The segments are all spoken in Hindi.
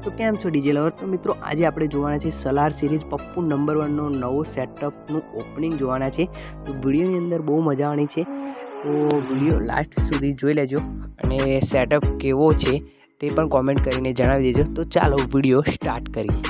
तो केम छो डीजे लवर। तो मित्रों आज આપણે જોવાના છે સલાર સિરીઝ પપ્પુ નંબર 1 નો નવો સેટઅપનું ઓપનિંગ જોવાના છે। તો વિડિયોની અંદર બહુ મજા આવવાની છે, તો વિડિયો લાસ્ટ સુધી જોઈ લેજો અને સેટઅપ કેવો છે તે પણ કોમેન્ટ કરીને જણાવી દેજો। તો ચાલો વિડિયો સ્ટાર્ટ કરીએ।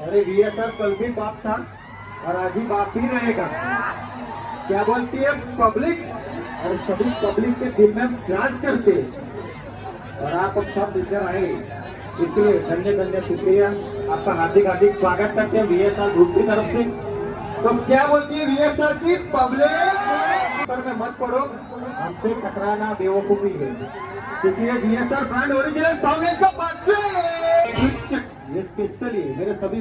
अरे वीएसआर कल भी बाप था और आज भी बाप ही रहेगा। क्या बोलती है पब्लिक, और सभी पब्लिक के दिल में राज करते, और आप अब सब इधर आए, इसलिए धन्य धन्य शुक्रिया, आपका हार्दिक हार्दिक स्वागत करते हैं वीएसआर ग्रुप की तरफ से। तो क्या बोलती है वीएसआर की पब्लिक, पर में मत पड़ो, हमसे टकराना बेवकूफी है, क्योंकि ये वीएसआर ब्रांड ओरिजिनल सॉन्ग का ये स्पेशली मेरे सभी